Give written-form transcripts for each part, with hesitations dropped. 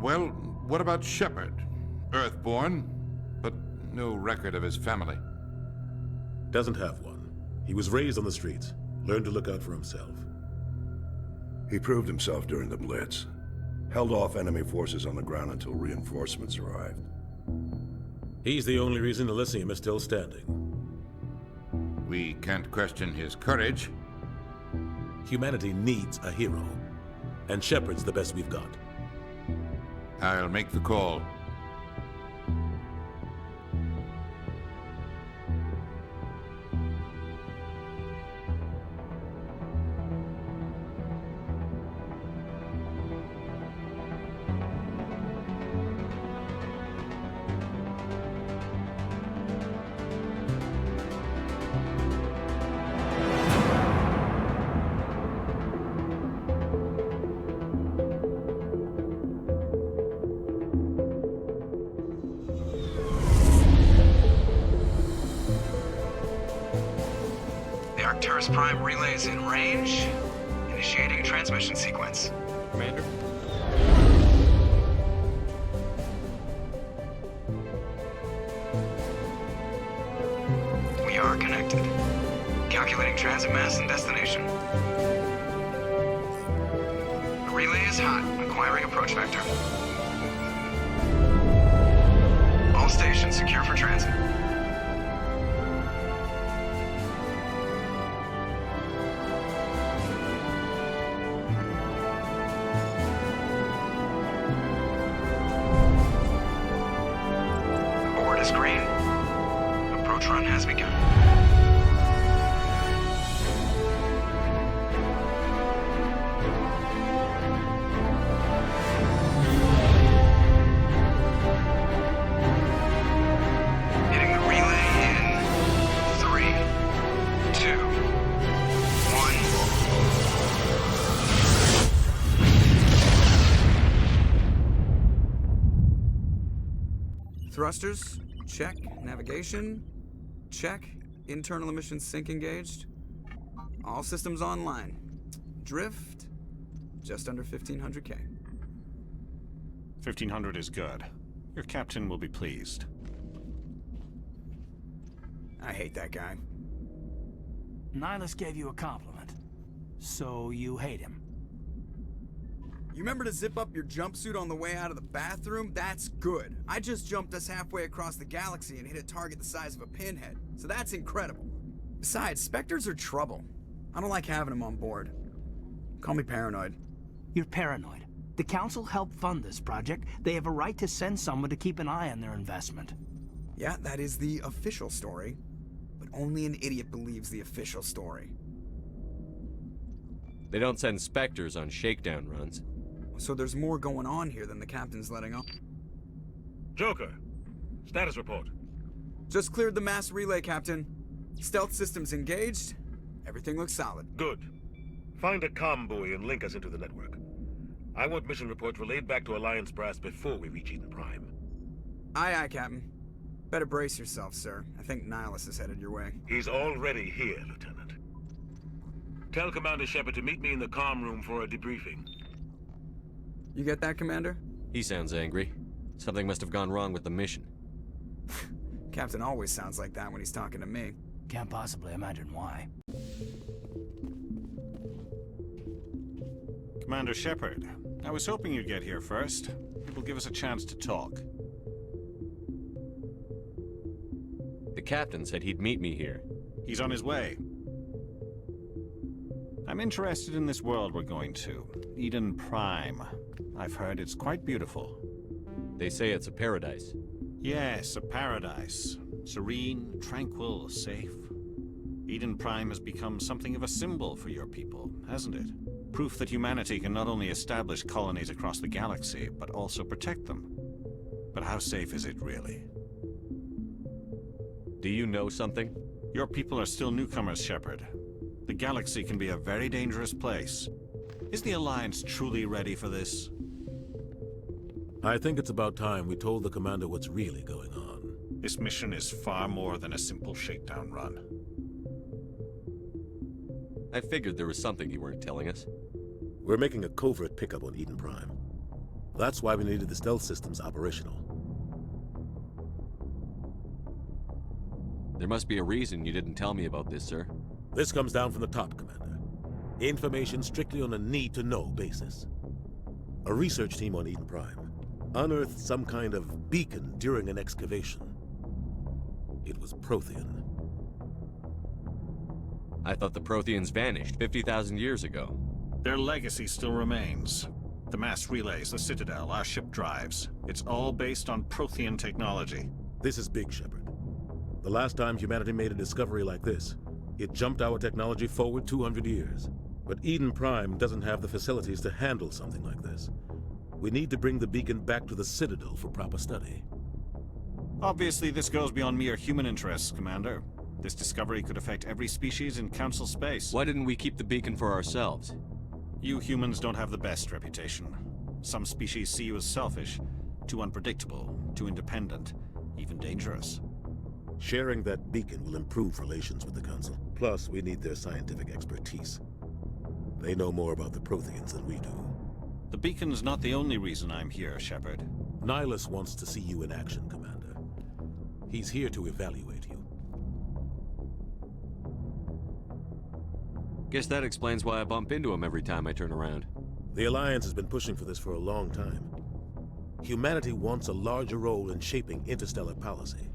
Well, what about Shepard? Earthborn, but no record of his family. Doesn't have one. He was raised on the streets, learned to look out for himself. He proved himself during the Blitz. Held off enemy forces on the ground until reinforcements arrived. He's the only reason Elysium is still standing. We can't question his courage. Humanity needs a hero, and Shepard's the best we've got. I'll make the call. Arcturus Prime relays in range. Initiating transmission sequence. Commander? We are connected. Calculating transit mass and destination. The relay is hot. Acquiring approach vector. All stations secure for transit. Green. Approach run has begun. Hitting the relay in 3, 2, 1. Thrusters? Check. Navigation? Check. Internal emissions sync engaged. All systems online. Drift? Just under 1500K. 1500 is good. Your captain will be pleased. I hate that guy. Nihilus gave you a compliment. So you hate him. You remember to zip up your jumpsuit on the way out of the bathroom? That's good. I just jumped us halfway across the galaxy and hit a target the size of a pinhead. So that's incredible. Besides, Spectres are trouble. I don't like having them on board. Call me paranoid. You're paranoid. The Council helped fund this project. They have a right to send someone to keep an eye on their investment. Yeah, that is the official story. But only an idiot believes the official story. They don't send Spectres on shakedown runs. So there's more going on here than the captain's letting on. Joker, status report. Just cleared the mass relay, Captain. Stealth systems engaged. Everything looks solid. Good. Find a comm buoy and link us into the network. I want mission reports relayed back to Alliance Brass before we reach Eden Prime. Aye, aye, Captain. Better brace yourself, sir. I think Nihilus is headed your way. He's already here, Lieutenant. Tell Commander Shepard to meet me in the comm room for a debriefing. You get that, Commander? He sounds angry. Something must have gone wrong with the mission. Captain always sounds like that when he's talking to me. Can't possibly imagine why. Commander Shepard, I was hoping you'd get here first. It will give us a chance to talk. The captain said he'd meet me here. He's on his way. I'm interested in this world we're going to. Eden Prime. I've heard it's quite beautiful. They say it's a paradise. Yes, a paradise. Serene, tranquil, safe. Eden Prime has become something of a symbol for your people, hasn't it? Proof that humanity can not only establish colonies across the galaxy, but also protect them. But how safe is it really? Do you know something? Your people are still newcomers, Shepard. The galaxy can be a very dangerous place. Is the Alliance truly ready for this? I think it's about time we told the Commander what's really going on. This mission is far more than a simple shakedown run. I figured there was something you weren't telling us. We're making a covert pickup on Eden Prime. That's why we needed the stealth systems operational. There must be a reason you didn't tell me about this, sir. This comes down from the top, Commander. Information strictly on a need-to-know basis. A research team on Eden Prime unearthed some kind of beacon during an excavation. It was Prothean. I thought the Protheans vanished 50,000 years ago. Their legacy still remains. The mass relays, the Citadel, our ship drives. It's all based on Prothean technology. This is big, Shepard. The last time humanity made a discovery like this, it jumped our technology forward 200 years. But Eden Prime doesn't have the facilities to handle something like this. We need to bring the beacon back to the Citadel for proper study. Obviously, this goes beyond mere human interests, Commander. This discovery could affect every species in Council space. Why didn't we keep the beacon for ourselves? You humans don't have the best reputation. Some species see you as selfish, too unpredictable, too independent, even dangerous. Sharing that beacon will improve relations with the Council. Plus, we need their scientific expertise. They know more about the Protheans than we do. The beacon's not the only reason I'm here, Shepard. Nihilus wants to see you in action, Commander. He's here to evaluate you. Guess that explains why I bump into him every time I turn around. The Alliance has been pushing for this for a long time. Humanity wants a larger role in shaping interstellar policy.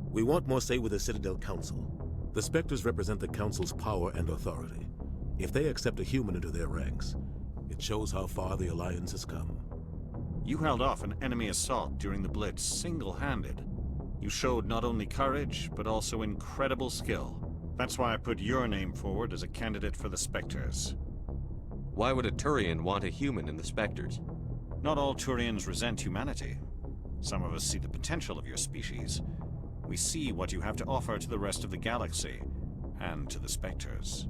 We want more say with the Citadel Council. The Spectres represent the Council's power and authority. If they accept a human into their ranks, it shows how far the Alliance has come. You held off an enemy assault during the Blitz single-handed. You showed not only courage, but also incredible skill. That's why I put your name forward as a candidate for the Spectres. Why would a Turian want a human in the Spectres? Not all Turians resent humanity. Some of us see the potential of your species. We see what you have to offer to the rest of the galaxy, and to the Spectres.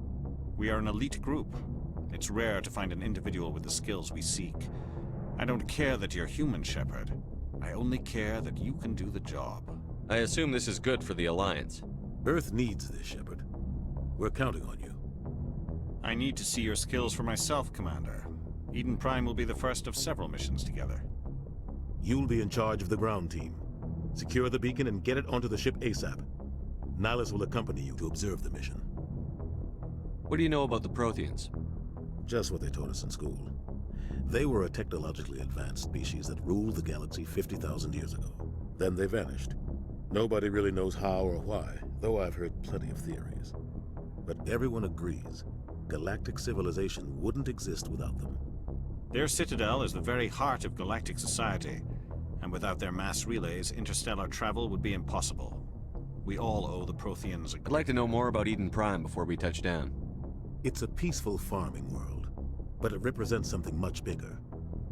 We are an elite group. It's rare to find an individual with the skills we seek. I don't care that you're human, Shepard. I only care that you can do the job. I assume this is good for the Alliance. Earth needs this, Shepard. We're counting on you. I need to see your skills for myself, Commander. Eden Prime will be the first of several missions together. You'll be in charge of the ground team. Secure the beacon and get it onto the ship ASAP. Nihilus will accompany you to observe the mission. What do you know about the Protheans? Just what they taught us in school. They were a technologically advanced species that ruled the galaxy 50,000 years ago. Then they vanished. Nobody really knows how or why, though I've heard plenty of theories. But everyone agrees, galactic civilization wouldn't exist without them. Their citadel is the very heart of galactic society, and without their mass relays, interstellar travel would be impossible. We all owe the Protheans a... I'd like to know more about Eden Prime before we touch down. It's a peaceful farming world, but it represents something much bigger.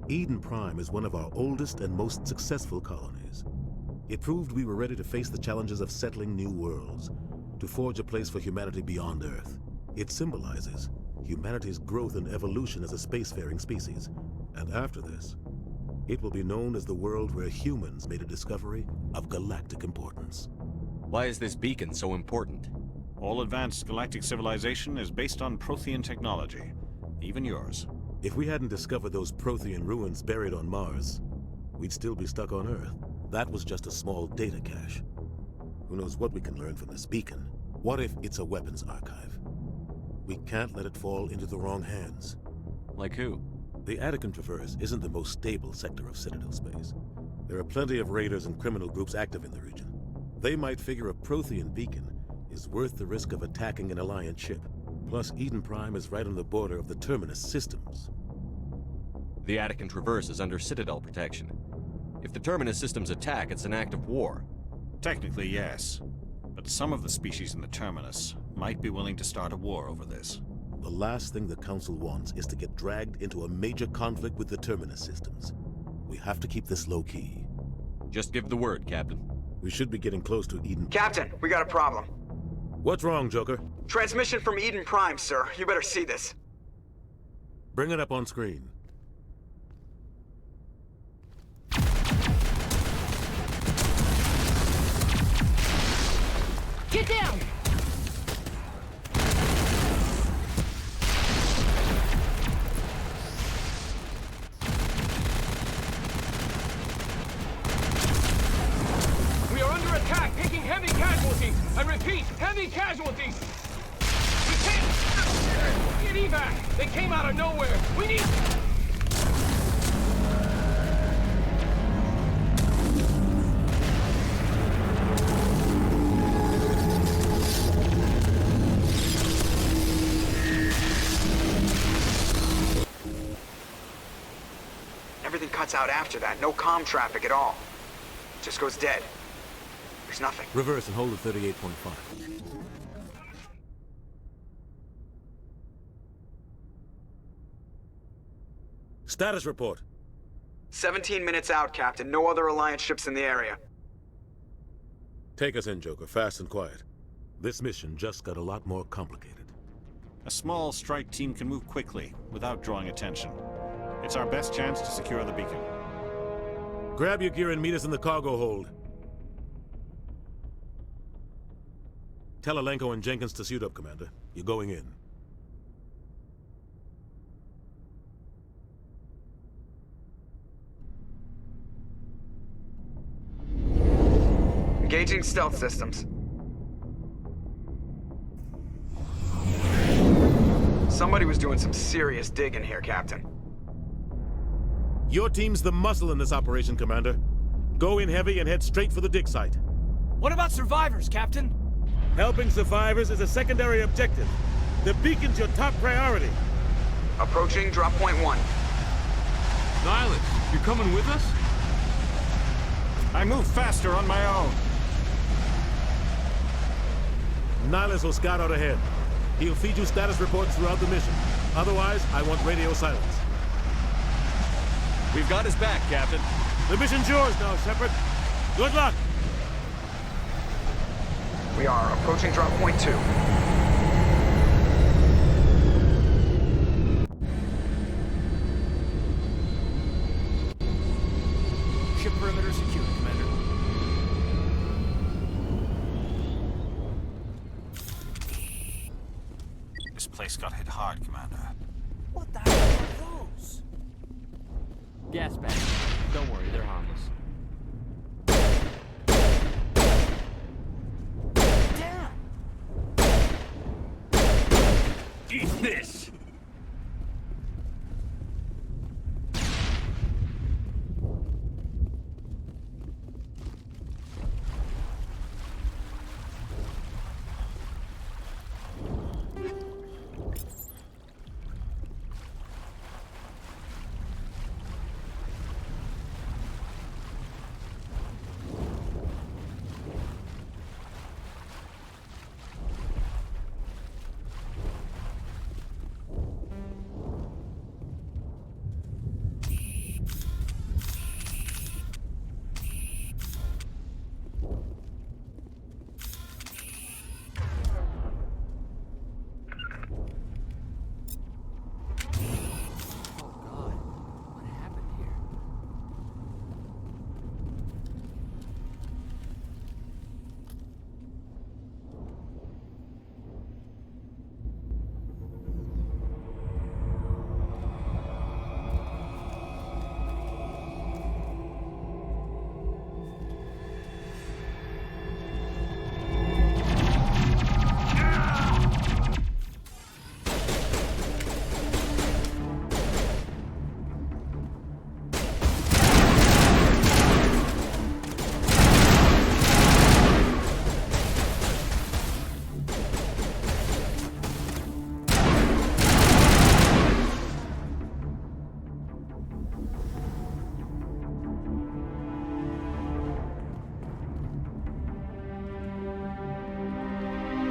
Eden Prime is one of our oldest and most successful colonies. It proved we were ready to face the challenges of settling new worlds, to forge a place for humanity beyond Earth. It symbolizes humanity's growth and evolution as a spacefaring species. And after this, it will be known as the world where humans made a discovery of galactic importance. Why is this beacon so important? All advanced galactic civilization is based on Prothean technology, even yours. If we hadn't discovered those Prothean ruins buried on Mars, we'd still be stuck on Earth. That was just a small data cache. Who knows what we can learn from this beacon? What if it's a weapons archive? We can't let it fall into the wrong hands. Like who? The Attican Traverse isn't the most stable sector of Citadel space. There are plenty of raiders and criminal groups active in the region. They might figure a Prothean beacon is worth the risk of attacking an Alliance ship. Plus, Eden Prime is right on the border of the Terminus systems. The Attican Traverse is under Citadel protection. If the Terminus systems attack, it's an act of war. Technically, yes. But some of the species in the Terminus might be willing to start a war over this. The last thing the Council wants is to get dragged into a major conflict with the Terminus systems. We have to keep this low-key. Just give the word, Captain. We should be getting close to Eden... Captain, we got a problem. What's wrong, Joker? Transmission from Eden Prime, sir. You better see this. Bring it up on screen. Get down! I repeat, heavy casualties! We can't... Get evac! They came out of nowhere! We need... Everything cuts out after that. No comm traffic at all. Just goes dead. There's nothing. Reverse and hold at 38.5. Status report. 17 minutes out, Captain. No other Alliance ships in the area. Take us in, Joker, fast and quiet. This mission just got a lot more complicated. A small strike team can move quickly, without drawing attention. It's our best chance to secure the beacon. Grab your gear and meet us in the cargo hold. Tell Alenko and Jenkins to suit up, Commander. You're going in. Engaging stealth systems. Somebody was doing some serious digging here, Captain. Your team's the muscle in this operation, Commander. Go in heavy and head straight for the dig site. What about survivors, Captain? Helping survivors is a secondary objective. The beacon's your top priority. Approaching drop point 1. Nihilus, you coming with us? I move faster on my own. Nihilus will scout out ahead. He'll feed you status reports throughout the mission. Otherwise, I want radio silence. We've got his back, Captain. The mission's yours now, Shepard. Good luck! We are approaching drop point 2. Ship perimeter secured, Commander. This place got hit hard, Commander. What the hell are those? Gas bags. Don't worry, they're harmless. Eat this!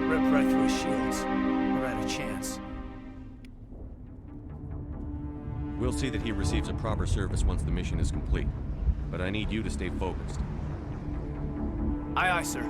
Ripped right through his shields. We're out of chance. We'll see that he receives a proper service once the mission is complete. But I need you to stay focused. Aye, aye, sir.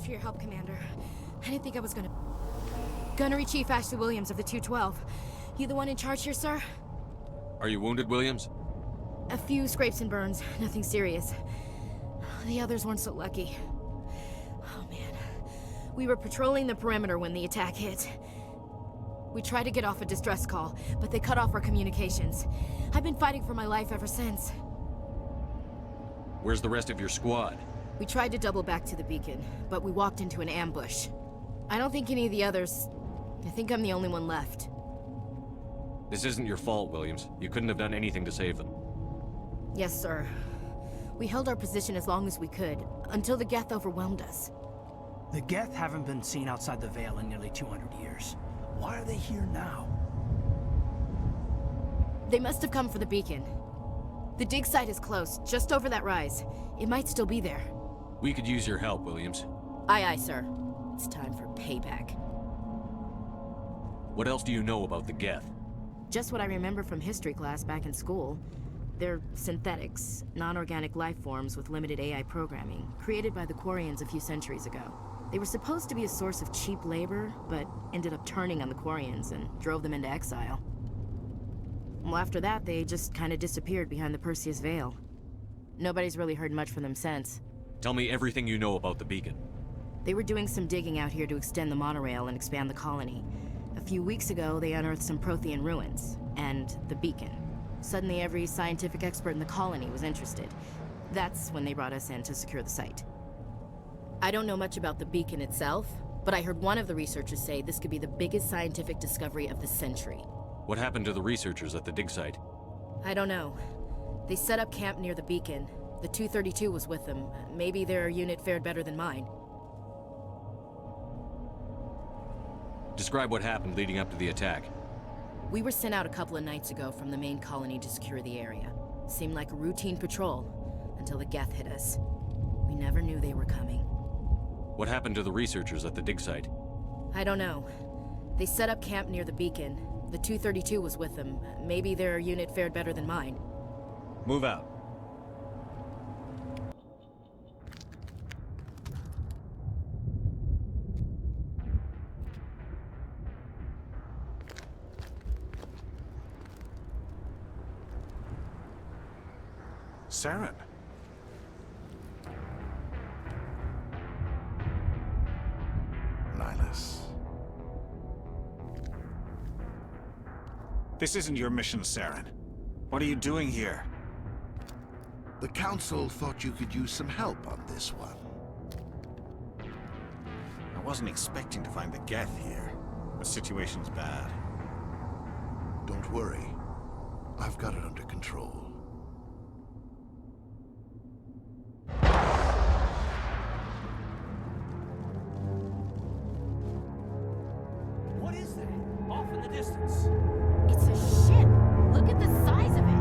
for your help, Commander. I didn't think I was gonna... Gunnery Chief Ashley Williams of the 212. You the one in charge here, sir? Are you wounded, Williams? A few scrapes and burns, nothing serious. The others weren't so lucky. Oh man. We were patrolling the perimeter when the attack hit. We tried to get off a distress call, but they cut off our communications. I've been fighting for my life ever since. Where's the rest of your squad? We tried to double back to the beacon, but we walked into an ambush. I don't think any of the others... I think I'm the only one left. This isn't your fault, Williams. You couldn't have done anything to save them. Yes, sir. We held our position as long as we could, until the Geth overwhelmed us. The Geth haven't been seen outside the Veil in nearly 200 years. Why are they here now? They must have come for the beacon. The dig site is close, just over that rise. It might still be there. We could use your help, Williams. Aye, aye, sir. It's time for payback. What else do you know about the Geth? Just what I remember from history class back in school. They're synthetics, non-organic life forms with limited AI programming, created by the Quarians a few centuries ago. They were supposed to be a source of cheap labor, but ended up turning on the Quarians and drove them into exile. Well, after that, they just kind of disappeared behind the Perseus Veil. Nobody's really heard much from them since. Tell me everything you know about the beacon. They were doing some digging out here to extend the monorail and expand the colony. A few weeks ago, they unearthed some Prothean ruins, and the beacon. Suddenly, every scientific expert in the colony was interested. That's when they brought us in to secure the site. I don't know much about the beacon itself, but I heard one of the researchers say this could be the biggest scientific discovery of the century. What happened to the researchers at the dig site? I don't know. They set up camp near the beacon. The 232 was with them. Maybe their unit fared better than mine. Describe what happened leading up to the attack. We were sent out a couple of nights ago from the main colony to secure the area. Seemed like a routine patrol, until the Geth hit us. We never knew they were coming. What happened to the researchers at the dig site? I don't know. They set up camp near the beacon. The 232 was with them. Maybe their unit fared better than mine. Move out. Saren. Nihlus. This isn't your mission, Saren. What are you doing here? The Council thought you could use some help on this one. I wasn't expecting to find the Geth here. The situation's bad. Don't worry. I've got it under control. What is that? Off in the distance. It's a ship! Look at the size of it!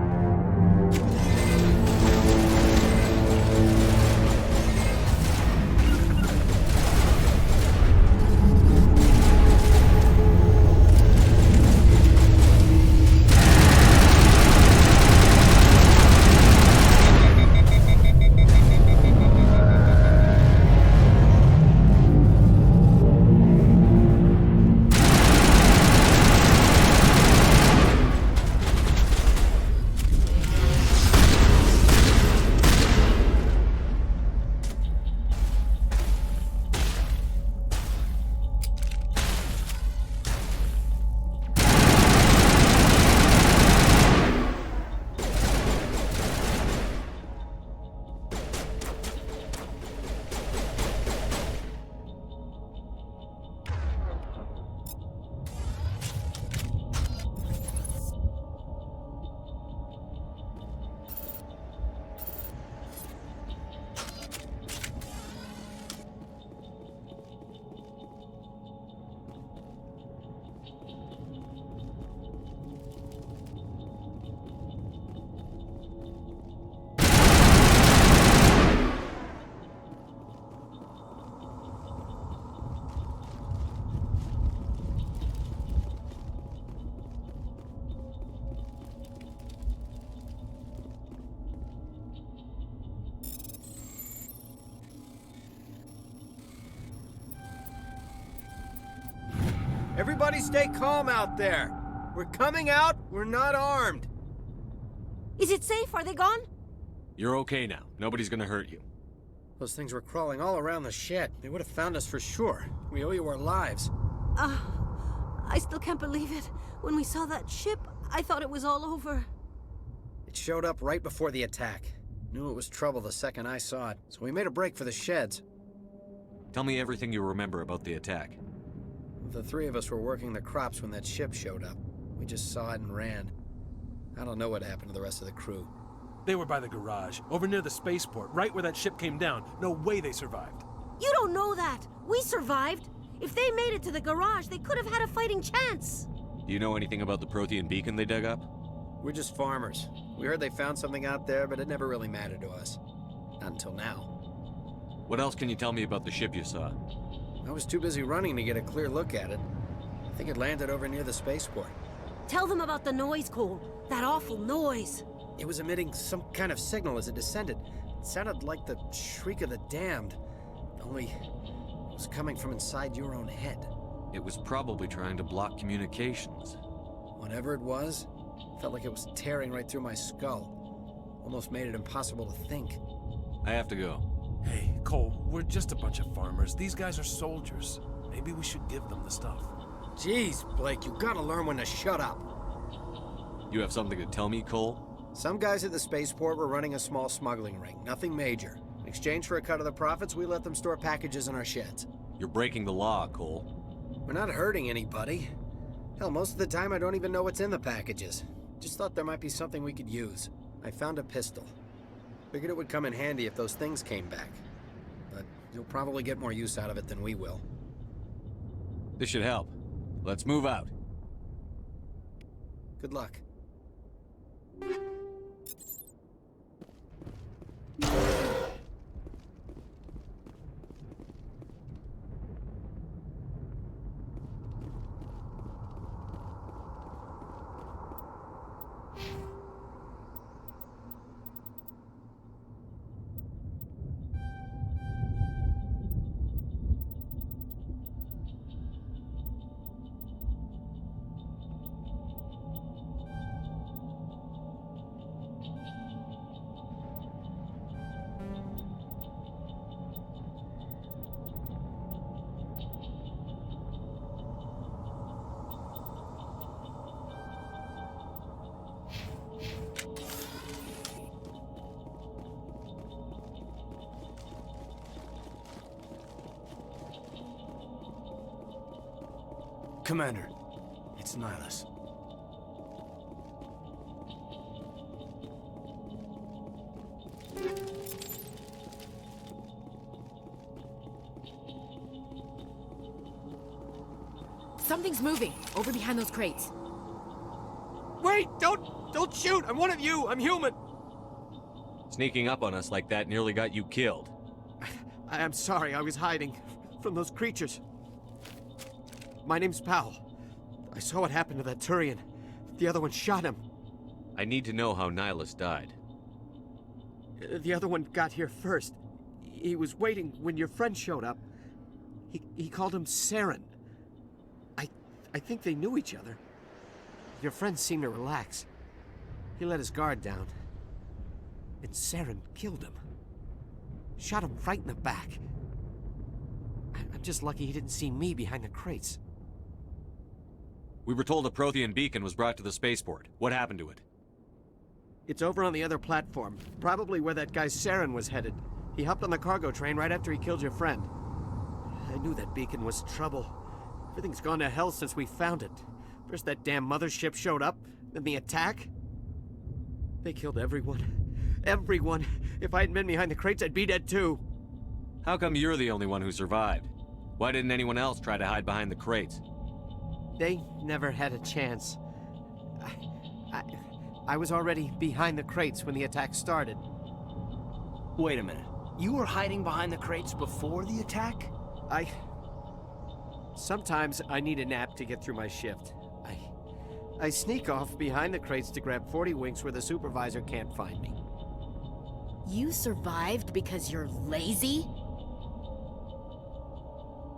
Everybody stay calm out there. We're coming out, we're not armed. Is it safe? Are they gone? You're okay now. Nobody's gonna hurt you. Those things were crawling all around the shed. They would have found us for sure. We owe you our lives. I still can't believe it. When we saw that ship, I thought it was all over. It showed up right before the attack. Knew it was trouble the second I saw it, so we made a break for the sheds. Tell me everything you remember about the attack. The three of us were working the crops when that ship showed up. We just saw it and ran. I don't know what happened to the rest of the crew. They were by the garage, over near the spaceport, right where that ship came down. No way they survived. You don't know that. We survived. If they made it to the garage, they could have had a fighting chance. Do you know anything about the Prothean beacon they dug up? We're just farmers. We heard they found something out there, but it never really mattered to us. Not until now. What else can you tell me about the ship you saw? I was too busy running to get a clear look at it. I think it landed over near the spaceport. Tell them about the noise, Cole. That awful noise. It was emitting some kind of signal as it descended. It sounded like the shriek of the damned. Only it was coming from inside your own head. It was probably trying to block communications. Whatever it was, felt like it was tearing right through my skull. Almost made it impossible to think. I have to go. Hey, Cole, we're just a bunch of farmers. These guys are soldiers. Maybe we should give them the stuff. Jeez, Blake, you gotta learn when to shut up. You have something to tell me, Cole? Some guys at the spaceport were running a small smuggling ring, nothing major. In exchange for a cut of the profits, we let them store packages in our sheds. You're breaking the law, Cole. We're not hurting anybody. Hell, most of the time I don't even know what's in the packages. Just thought there might be something we could use. I found a pistol. Figured it would come in handy if those things came back. But you'll probably get more use out of it than we will. This should help. Let's move out. Good luck. Commander, it's Nihlus. Something's moving, over behind those crates. Wait! Don't shoot! I'm one of you! I'm human! Sneaking up on us like that nearly got you killed. I'm sorry, I was hiding from those creatures. My name's Powell. I saw what happened to that Turian. The other one shot him. I need to know how Nihlus died. The other one got here first. He was waiting when your friend showed up. He called him Saren. I think they knew each other. Your friend seemed to relax. He let his guard down. And Saren killed him. Shot him right in the back. I'm just lucky he didn't see me behind the crates. We were told a Prothean beacon was brought to the spaceport. What happened to it? It's over on the other platform. Probably where that guy Saren was headed. He hopped on the cargo train right after he killed your friend. I knew that beacon was trouble. Everything's gone to hell since we found it. First that damn mothership showed up, then the attack. They killed everyone. Everyone. If I hadn't been behind the crates, I'd be dead too. How come you're the only one who survived? Why didn't anyone else try to hide behind the crates? They never had a chance. I was already behind the crates when the attack started. Wait a minute. You were hiding behind the crates before the attack? Sometimes I need a nap to get through my shift. I sneak off behind the crates to grab 40 winks where the supervisor can't find me. You survived because you're lazy?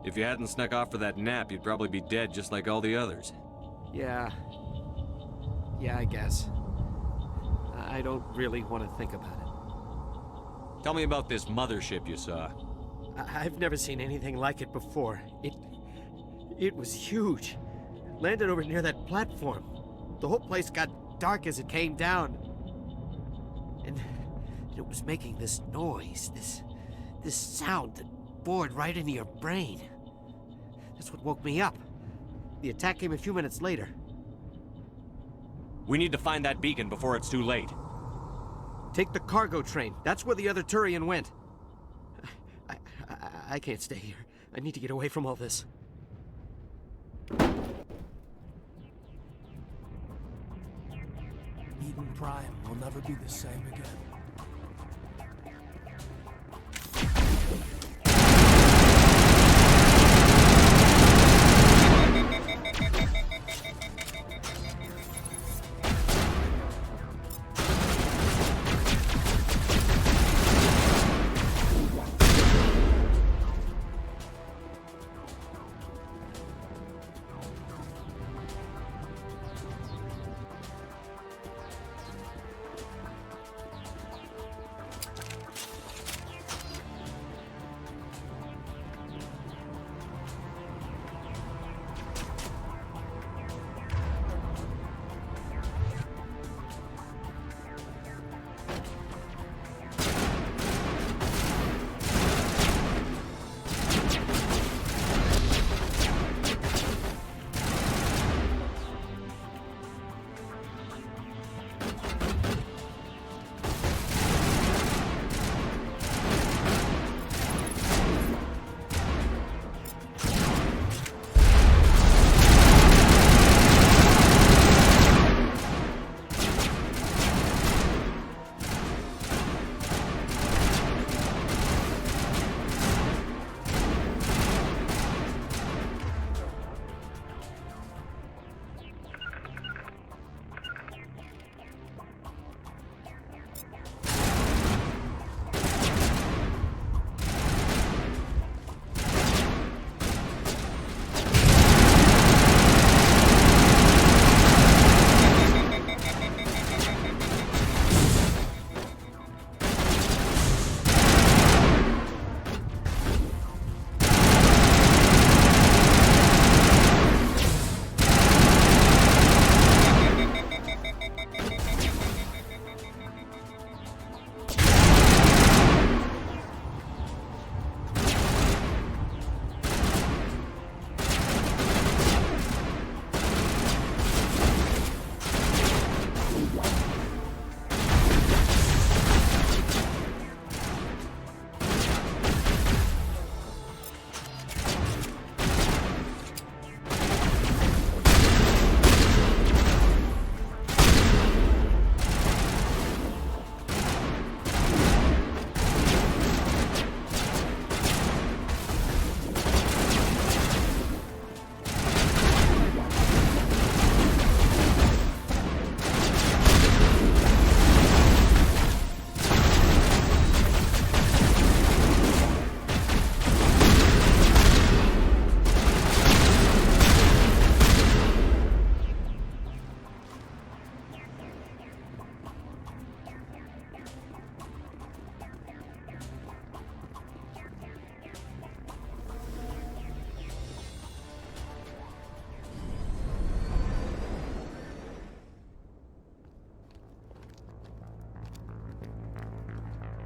If you hadn't snuck off for that nap, you'd probably be dead just like all the others. Yeah. Yeah, I guess. I don't really want to think about it. Tell me about this mothership you saw. I've never seen anything like it before. It was huge. Landed over near that platform. The whole place got dark as it came down. And it was making this noise, this sound that bored right into your brain. That's what woke me up. The attack came a few minutes later. We need to find that beacon before it's too late. Take the cargo train. That's where the other Turian went. I can't stay here. I need to get away from all this. Eden Prime will never be the same again.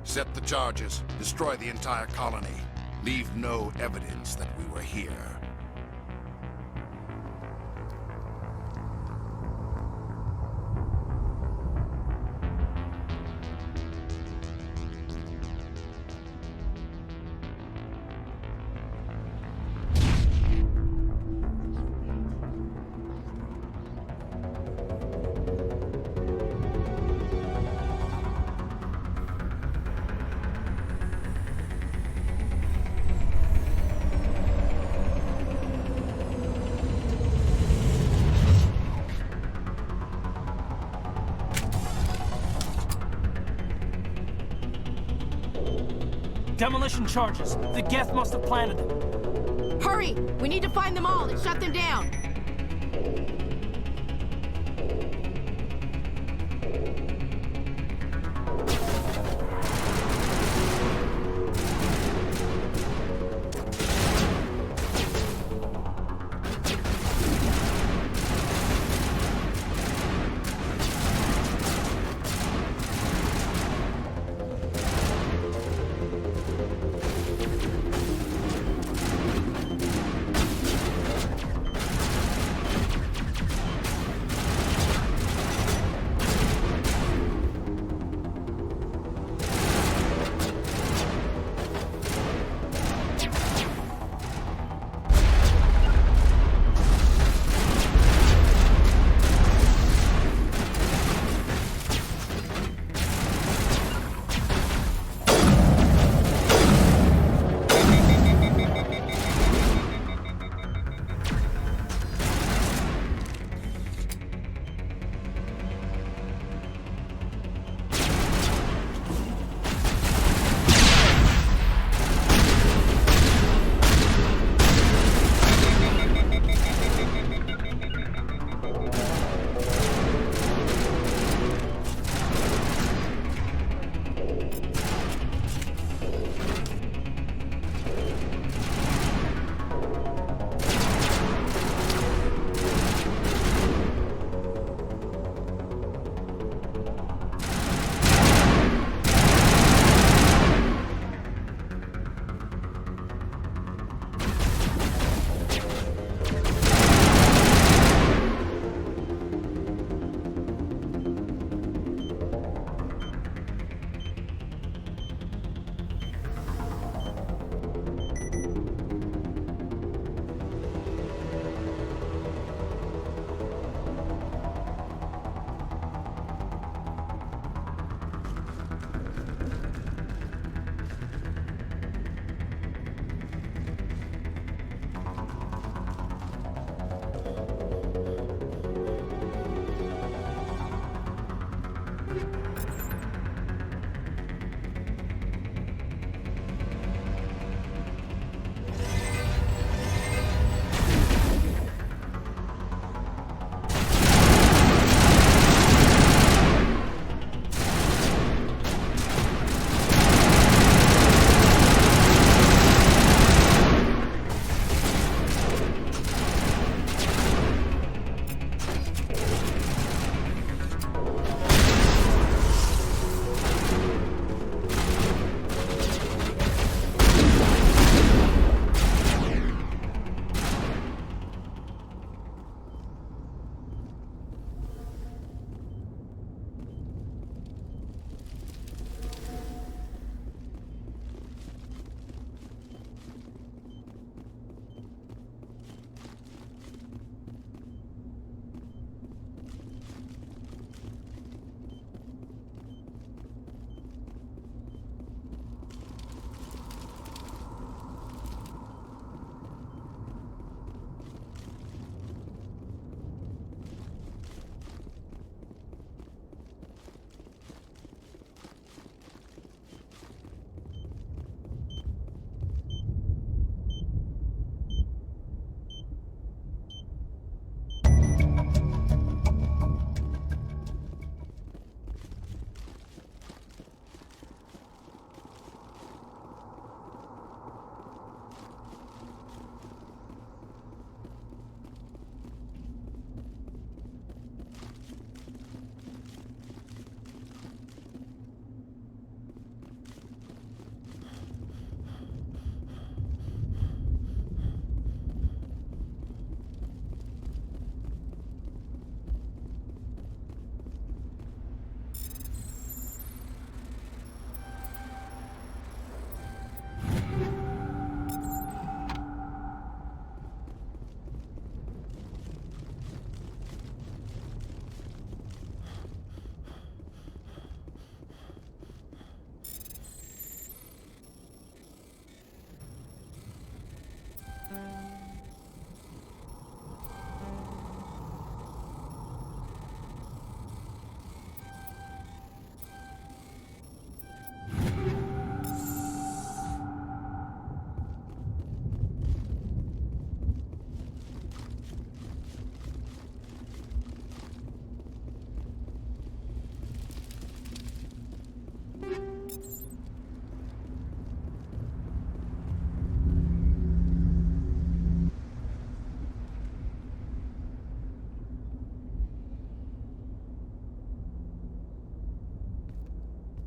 Set the charges. Destroy the entire colony. Leave no evidence that we were here. Demolition charges. The Geth must have planted them. Hurry! Hurry! We need to find them all and shut them down!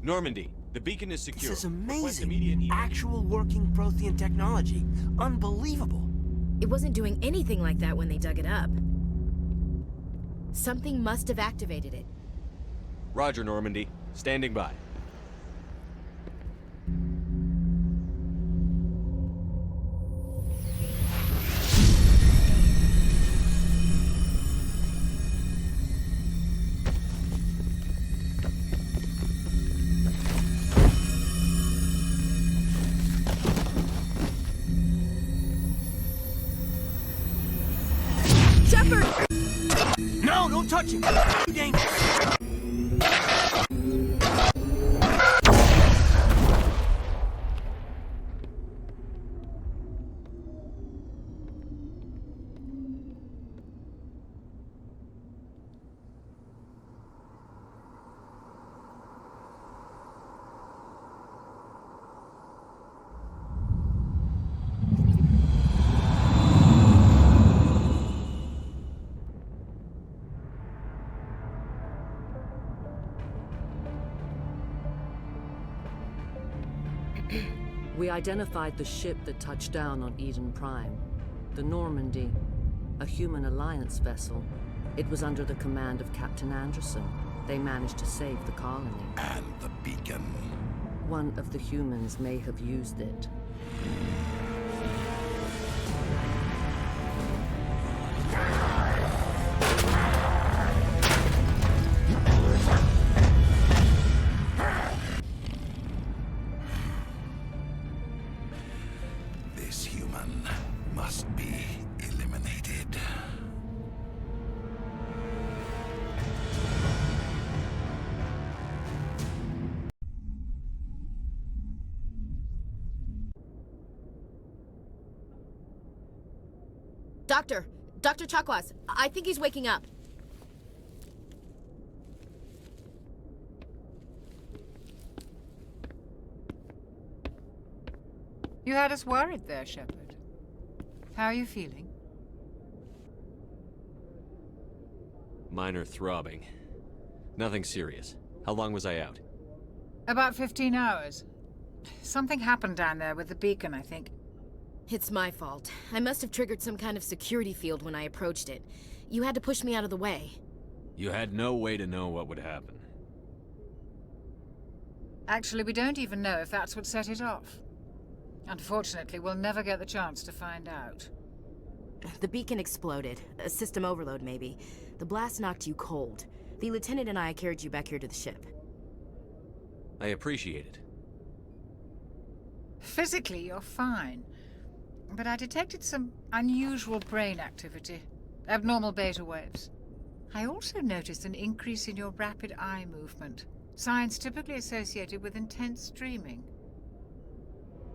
Normandy, the beacon is secure. This is Request amazing. immediate Actual working Prothean technology. Unbelievable. It wasn't doing anything like that when they dug it up. Something must have activated it. Roger, Normandy. Standing by. Shepard! No, don't touch him! Too dangerous! We identified the ship that touched down on Eden Prime. The Normandy, a human alliance vessel. It was under the command of Captain Anderson. They managed to save the colony. And the beacon. One of the humans may have used it. This human must be eliminated. Dr. Chakwas, I think he's waking up. You had us worried there, Shepard. How are you feeling? Minor throbbing. Nothing serious. How long was I out? About 15 hours. Something happened down there with the beacon, I think. It's my fault. I must have triggered some kind of security field when I approached it. You had to push me out of the way. You had no way to know what would happen. Actually, we don't even know if that's what set it off. Unfortunately, we'll never get the chance to find out. The beacon exploded. A system overload, maybe. The blast knocked you cold. The lieutenant and I carried you back here to the ship. I appreciate it. Physically, you're fine. But I detected some unusual brain activity. Abnormal beta waves. I also noticed an increase in your rapid eye movement. Signs typically associated with intense dreaming.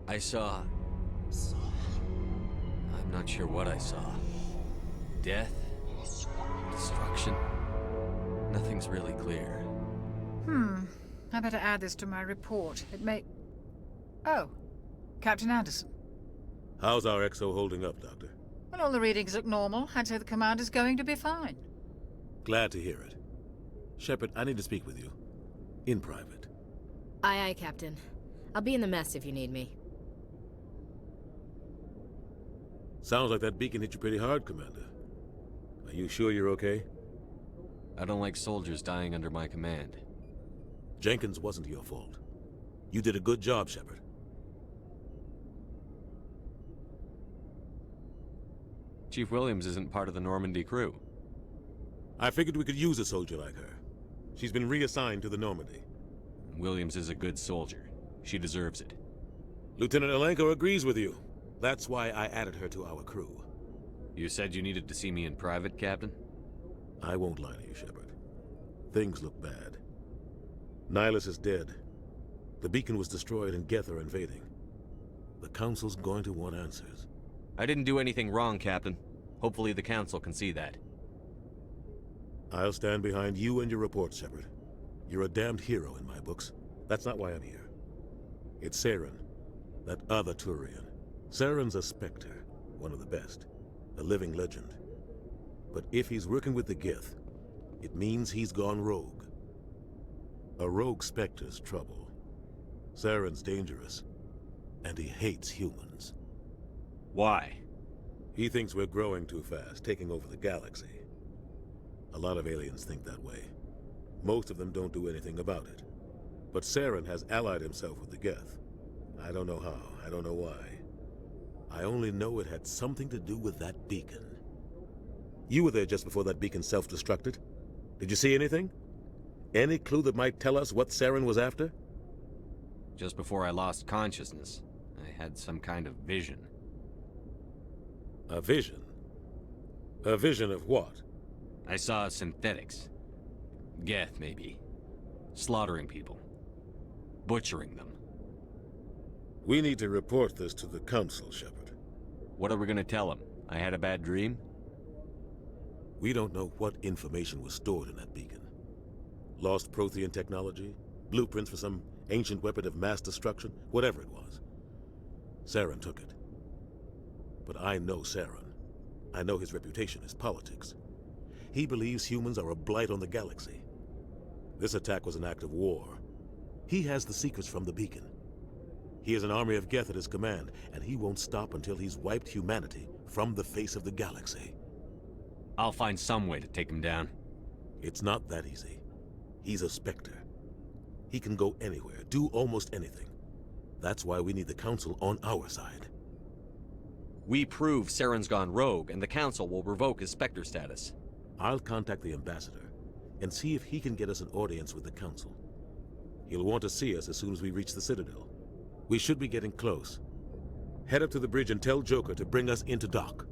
I saw... I'm not sure what I saw. Death? Destruction? Nothing's really clear. I better add this to my report. It may... Oh, Captain Anderson. How's our XO holding up, Doctor? Well, all the readings look normal. I'd say the commander's going to be fine. Glad to hear it. Shepard, I need to speak with you. In private. Aye, Captain. I'll be in the mess if you need me. Sounds like that beacon hit you pretty hard, Commander. Are you sure you're okay? I don't like soldiers dying under my command. Jenkins wasn't your fault. You did a good job, Shepard. Chief Williams isn't part of the Normandy crew. I figured we could use a soldier like her. She's been reassigned to the Normandy. Williams is a good soldier. She deserves it. Lieutenant Alenko agrees with you. That's why I added her to our crew. You said you needed to see me in private, Captain? I won't lie to you, Shepard. Things look bad. Nihilus is dead. The beacon was destroyed and Geth are invading. The Council's going to want answers. I didn't do anything wrong, Captain. Hopefully the Council can see that. I'll stand behind you and your reports, Shepard. You're a damned hero in my books. That's not why I'm here. It's Saren, that other Turian. Saren's a Spectre, one of the best. A living legend. But if he's working with the Geth, it means he's gone rogue. A rogue Spectre's trouble. Saren's dangerous, and he hates humans. Why? He thinks we're growing too fast, taking over the galaxy. A lot of aliens think that way. Most of them don't do anything about it. But Saren has allied himself with the Geth. I don't know how, I don't know why. I only know it had something to do with that beacon. You were there just before that beacon self-destructed. Did you see anything? Any clue that might tell us what Saren was after? Just before I lost consciousness, I had some kind of vision. A vision? A vision of what? I saw synthetics. Geth, maybe. Slaughtering people. Butchering them. We need to report this to the Council, Shepard. What are we gonna tell them? I had a bad dream? We don't know what information was stored in that beacon. Lost Prothean technology? Blueprints for some ancient weapon of mass destruction? Whatever it was. Saren took it. But I know Saren. I know his reputation is politics. He believes humans are a blight on the galaxy. This attack was an act of war. He has the secrets from the beacon. He has an army of Geth at his command, and he won't stop until he's wiped humanity from the face of the galaxy. I'll find some way to take him down. It's not that easy. He's a Spectre. He can go anywhere, do almost anything. That's why we need the Council on our side. We prove Saren's gone rogue, and the Council will revoke his Spectre status. I'll contact the Ambassador and see if he can get us an audience with the Council. He'll want to see us as soon as we reach the Citadel. We should be getting close. Head up to the bridge and tell Joker to bring us into dock.